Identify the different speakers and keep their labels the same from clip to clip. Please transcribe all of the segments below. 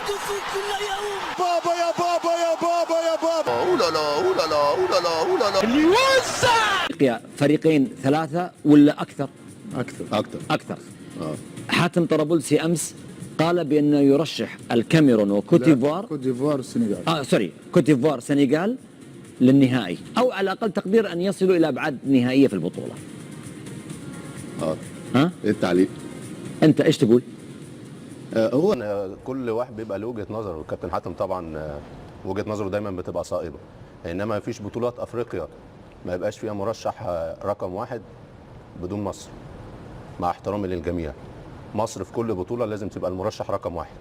Speaker 1: يحدث كل يوم.
Speaker 2: بابا يا بابا يا بابا يا بابا.
Speaker 3: اولالا اولالا اولالا اولالا.
Speaker 1: اللي يوزع
Speaker 4: فريقين ثلاثة ولا أكثر؟
Speaker 2: أكثر.
Speaker 4: حاتم طرابلسي أمس قال بأنه يرشح الكاميرون وكوت ديفوار
Speaker 2: والسنغال.
Speaker 4: كوت ديفوار سنغال للنهائي، أو على أقل تقدير أن يصلوا إلى أبعاد نهائية في البطولة.
Speaker 5: ايه التعليق؟
Speaker 4: أنت إيش تقول؟
Speaker 5: هو كل واحد بيبقى له وجهه نظره، والكابتن حاتم طبعا وجهه نظره دايما بتبقى صائبه، انما ما فيش بطولات افريقيا ما يبقاش فيها مرشح رقم واحد بدون مصر. مع احترامي للجميع، مصر في كل بطوله لازم تبقى المرشح رقم واحد.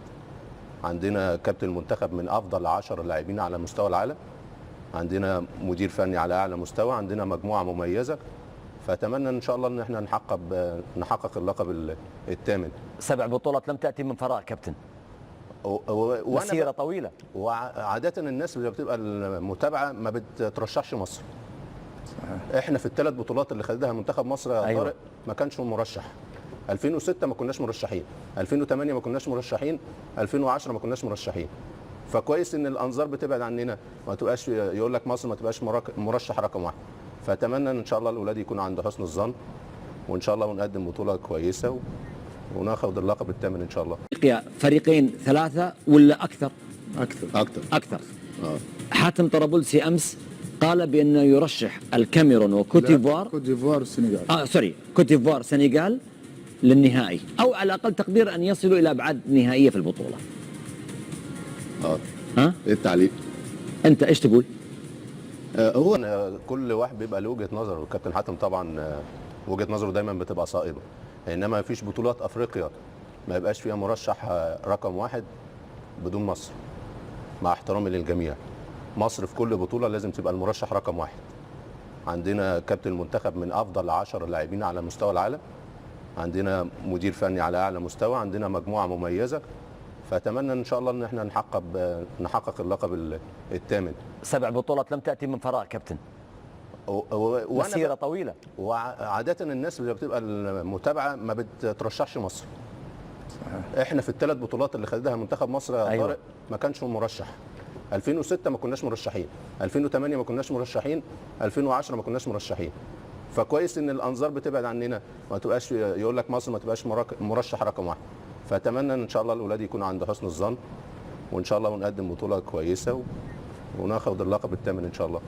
Speaker 5: عندنا كابتن المنتخب من افضل 10 لاعبين على مستوى العالم، عندنا مدير فني على اعلى مستوى، عندنا مجموعه مميزه، فاتمنى ان شاء الله ان احنا نحقق اللقب الثامن.
Speaker 4: 7 بطولات لم تأتي من فراغ كابتن، مسيرة طويلة.
Speaker 5: وعادة الناس اللي بتبقى المتابعة ما بترشحش مصر. احنا في ال3 بطولات اللي خدها منتخب مصر يا طارق ما كانش مرشح. 2006 ما كناش مرشحين، 2008 ما كناش مرشحين، 2010 ما كناش مرشحين. فكويس ان الانظار بتبعد عننا، ما تبقاش يقول لك مصر ما تبقاش مرشح رقم واحد. فاتمنى ان شاء الله الاولاد يكون عند حسن الظن، وان شاء الله ونقدم بطولة كويسة وناخد اللقب الثامن ان شاء الله.
Speaker 4: فريقين ثلاثة ولا أكثر؟
Speaker 2: أكثر.
Speaker 4: حاتم طرابلسي أمس قال بأنه يرشح الكاميرون وكوت ديفوار
Speaker 2: والسنغال.
Speaker 4: كوت ديفوار سنغال للنهائي، أو على أقل تقدير أن يصلوا إلى أبعاد نهائية في البطولة.
Speaker 5: ايه التعليق؟
Speaker 4: أنت إيش تقول؟
Speaker 5: هو كل واحد بيبقى له وجهه نظره، والكابتن حاتم طبعا وجهه نظره دايما بتبقى صائبه، انما ما فيش بطولات افريقيا ما يبقاش فيها مرشح رقم واحد بدون مصر. مع احترامي للجميع، مصر في كل بطوله لازم تبقى المرشح رقم واحد. عندنا كابتن المنتخب من افضل 10 لاعبين على مستوى العالم، عندنا مدير فني على اعلى مستوى، عندنا مجموعه مميزه، فاتمنى ان شاء الله ان احنا نحقق اللقب الثامن.
Speaker 4: 7 بطولات لم تأتي من فراغ كابتن، مسيرة طويلة.
Speaker 5: وعادة الناس اللي بتبقى المتابعة ما بترشحش مصر. احنا في ال3 بطولات اللي خدها منتخب مصر يا طارق ما كانش مرشح. 2006 ما كناش مرشحين، 2008 ما كناش مرشحين، 2010 ما كناش مرشحين. فكويس ان الانظار بتبعد عننا، ما تبقاش يقول لك مصر ما تبقاش مرشح رقم واحد. فاتمنى ان شاء الله الاولاد يكون عند حسن الظن، وان شاء الله ونقدم بطولة كويسة وناخد اللقب الثامن ان شاء الله.